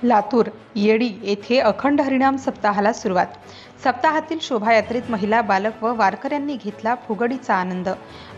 लातूर येडी येथे अखंड हरिनाम सप्ताहाला सुरुवात। सप्ताहातील शोभायात्रेत महिला, बालक व वारकऱ्यांनी घेतला फुगडीचा आनंद।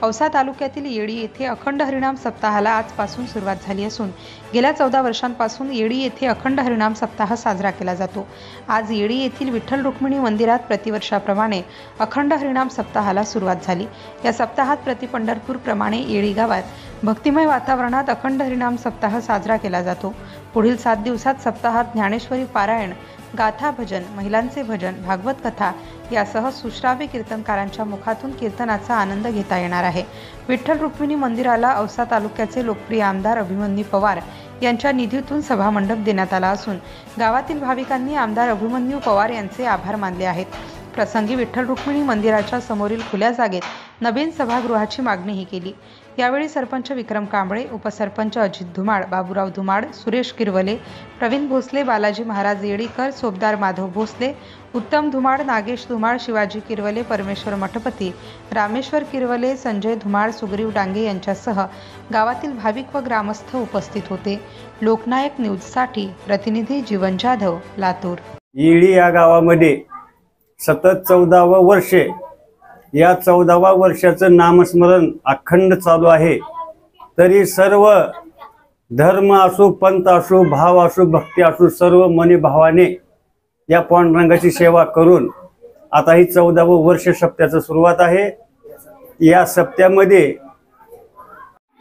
औसा तालुक्यातील येडी येथे अखंड हरिनाम सप्ताहाला आजपासून सुरुवात झाली असून गेल्या 14 वर्षांपासून येडी येथे अखंड हरिनाम सप्ताह साजरा केला जातो। आज येडी येथील विठ्ठल रुक्मिणी मंदिरात प्रतिवर्षाप्रमाणे अखंड हरिनाम सप्ताहाला सुरुवात झाली। या सप्ताहात प्रति पंढरपूर प्रमाणे येडी गावात भक्तिमय वातावरणात अखंड हरिनाम सप्ताह साजरा केला जातो। पुढील 7 दिवसात सप्ताहात ज्ञानेश्वरी पारायण, गाथा भजन, महिलांचे भजन, भागवत कथा यासह सुश्राव्य कीर्तनकारांच्या मुखातून कीर्तनाचा आनंद घेता येणार आहे। विठ्ठल रुक्मिणी मंदिराला औसा तालुक्याचे लोकप्रिय आमदार अभिमन्यू पवार यांच्या निधीतून सभामंडप देण्यात आला असून गावातील भाविकांनी आमदार अभिमन्यू पवार यांचे आभार मानले आहेत। प्रसंगी विठ्ठल रुक्मिणी मंदिराच्या समोरील खुल्या जागेत नवीन सभागृहाची मागणीही केली। यावेळी सरपंच विक्रम कांबळे, उपसरपंच अजित धुमाळ, बाबूराव धुमाळ, सुरेश किरवले, प्रवीण भोसले, बालाजी महाराज येडीकर, सोबदार माधव भोसले, उत्तम धुमाळ, नागेश धुमाळ, शिवाजी किरवले, परमेश्वर मठपती, रामेश्वर किरवले, संजय धुमाळ, सुग्रीव डांगे यांच्यासह गावातील भाविक व ग्रामस्थ उपस्थित होते। लोकनायक न्यूजसाठी प्रतिनिधी जीवन जाधव, लातूर। येडी या गावामध्ये सतत 14वे वर्ष, या 14व्या वर्षाचं नामस्मरण अखंड चालू आहे। तरी सर्व धर्म असो, पंथ असो, भाव असो, भक्ती असो, सर्व मनी भावाने या पांडुरंगाची सेवा करून आता ही 14वे वर्ष सप्त्याची सुरुवात आहे। या सप्त्यामध्ये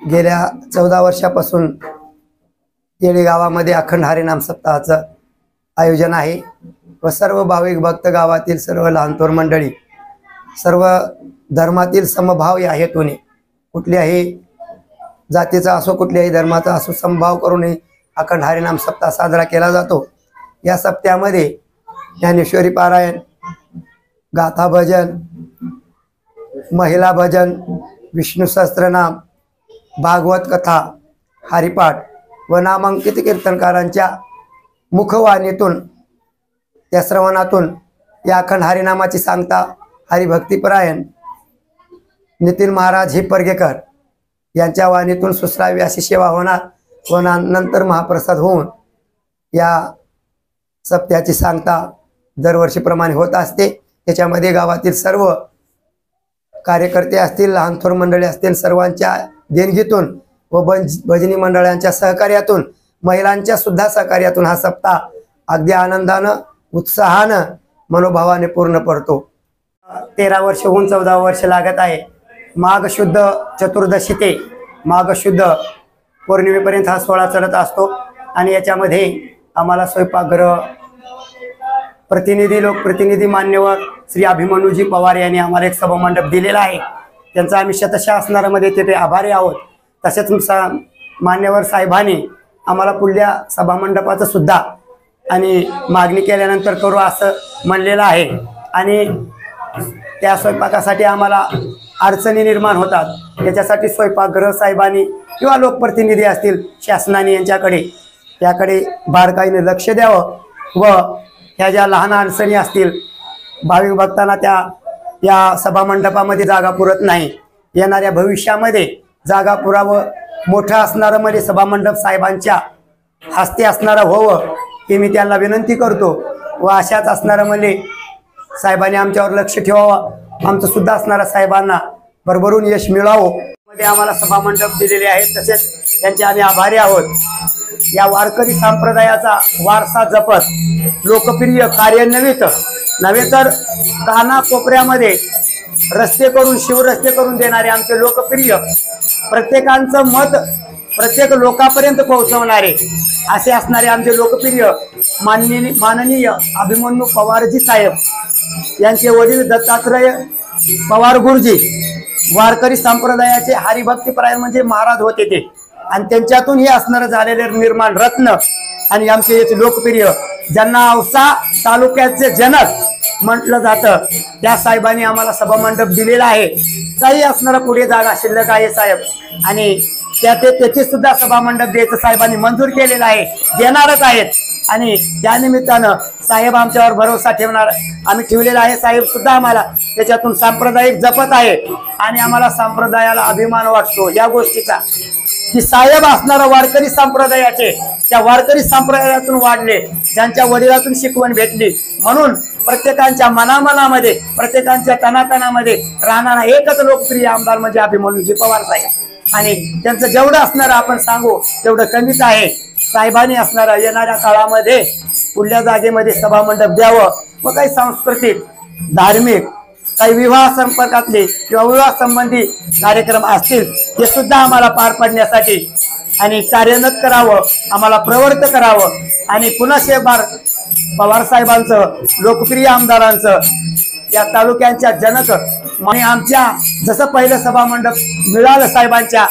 गेल्या 14 वर्षापासून येडी गावामध्ये अखंड हरिनाम सप्ताहाचं आयोजन आहे व सर्व भाविक भक्त, गावातील सर्व लहान थोर मंडळी, सर्व धर्मातील समभाव या हेतूने, कुठल्याही जातीचा असो, कुठल्याही धर्माचा असो, समभाव करून अखंड हरिनाम सप्ताह साजरा केला जातो। या सप्त्यामध्ये ज्ञानेश्वरी पारायण, गाथा भजन, महिला भजन, विष्णू सहस्त्रनाम, भागवत कथा, हरिपाठ व नामांकित कीर्तनकारांच्या मुखवाणीतून, त्या श्रवणातून या अखंड हरिनामाची सांगता हरिभक्तीपरायण नितीन महाराज हिप्परगेकर यांच्या वाणीतून सुश्राव्य अशी सेवा होणार व नंतर महाप्रसाद होऊन या सप्त्याची सांगता दरवर्षीप्रमाणे होत असते। त्याच्यामध्ये गावातील सर्व कार्यकर्ते असतील, लहान थोर मंडळी असतील, सर्वांच्या देणगीतून व भजनी मंडळांच्या सहकार्यातून, महिलांच्या सुद्धा सहकार्यातून हा सप्ताह अगदी आनंदानं, उत्साहानं, मनोभावाने पूर्ण पडतो। 13 वर्ष होऊन 14 वर्ष लागत आहे। माघ शुद्ध चतुर्दशी ते माघ शुद्ध पौर्णिमेपर्यंत हा सोहळा चालत असतो आणि याच्यामध्ये आम्हाला स्वयंपाकगृह प्रतिनिधी, लोकप्रतिनिधी मान्यवर श्री अभिमन्यूजी पवार यांनी आम्हाला एक सभामंडप दिलेला आहे। त्यांचा आम्ही शतशः असणारामध्ये तिथे आभारी आहोत। तसेच मान्यवर साहेबांनी आम्हाला पुढल्या सभामंडपाचं सुद्धा आणि मागणी केल्यानंतर करू असं म्हणलेलं आहे आणि त्या स्वयंपाकासाठी आम्हाला अडचणी निर्माण होतात। त्याच्यासाठी स्वयंपाकगृह साहेबांनी किंवा लोकप्रतिनिधी असतील, शासनाने यांच्याकडे त्याकडे बारकाईने लक्ष द्यावं व ह्या ज्या लहान अडचणी असतील, भाविक भक्तांना या सभामंडपामध्ये जागा पुरत नाही, येणाऱ्या भविष्यामध्ये जागा पुरावं, मोठं असणारं मध्ये सभामंडप साहेबांच्या हस्ते असणारं व्हावं हे मी त्यांना विनंती करतो व अशाच असणारं मध्ये साहेबांनी आमच्यावर लक्ष ठेवावं, आमचं सुद्धा असणाऱ्या साहेबांना भरभरून यश मिळावं। मध्ये आम्हाला सभा मंडप दिलेले आहेत, तसेच त्यांचे आम्ही आभारी आहोत. या वारकरी संप्रदायाचा वारसा जपत लोकप्रिय कार्यान्वित नव्हे तर कानाकोपऱ्यामध्ये रस्ते करून शिवरस्ते करून देणारे आमचे लोकप्रिय प्रत्येकांचं मत प्रत्येक लोकांपर्यंत पोहोचवणारे असे असणारे आमचे लोकप्रिय माननीय अभिमन्यू पवारजी साहेब यांचे वडील दत्तात्रय पवार गुरुजी वारकरी संप्रदायाचे हरिभक्तीपरायण म्हणजे महाराज होते ते, आणि त्यांच्यातून हे असणारं झालेले निर्माण रत्न आणि आमचे याचे लोकप्रिय ज्यांना औसा तालुक्याचे जनक म्हटलं जातं त्या साहेबांनी आम्हाला सभामंडप दिलेला आहे. काही असणारा पुढे जागा शिल्लक आहे साहेब, आणि त्याचे सुद्धा सभामंडप द्यायचं साहेबांनी मंजूर केलेलं आहे, देणारच आहेत. आणि त्यानिमित्तानं साहेब आमच्यावर भरोसा ठेवणार आम्ही ठेवलेला आहे. साहेब सुद्धा आम्हाला त्याच्यातून सांप्रदायिक जपत आहे आणि आम्हाला संप्रदायाला अभिमान वाटतो या गोष्टीचा की साहेब असणारा वारकरी संप्रदायाचे त्या वारकरी संप्रदायातून वाढले, ज्यांच्या वडिलातून शिकवण भेटली, म्हणून प्रत्येकांच्या मनामनामध्ये प्रत्येकांच्या तनातनामध्ये राहणारा एकच लोकप्रिय आमदार म्हणजे अभिमन्यूजी पवार साहेब. आणि त्यांचं जेवढं असणारं आपण सांगू तेवढं कमीच आहे. साहेबांनी असणारा येणाऱ्या काळामध्ये पुढल्या जागेमध्ये सभामंडप द्यावं व काही सांस्कृतिक धार्मिक काही विवाह संपर्कातले किंवा विवाह संबंधी कार्यक्रम असतील ते सुद्धा आम्हाला पार पाडण्यासाठी आणि कार्यान्वित करावं, आम्हाला प्रवृत्त करावं. आणि पुन्हा शेबार पवार साहेबांचं लोकप्रिय आमदारांचं या तालुक्यांच्या जनक आणि आमच्या जसं पहिलं सभामंडप मिळालं साहेबांच्या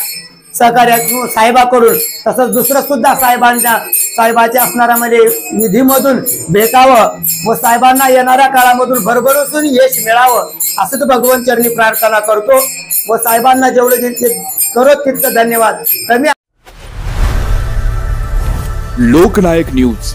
सहकार्यातून साहेबाकडून, तसंच दुसरं सुद्धा साहेबाच्या असणाऱ्यामध्ये निधीमधून भेटावं व साहेबांना येणाऱ्या काळामधून भरभरून यश मिळावं असं भगवंत चरणी प्रार्थना करतो व साहेबांना जेवढे करत तितकं धन्यवाद. लोकनायक न्यूज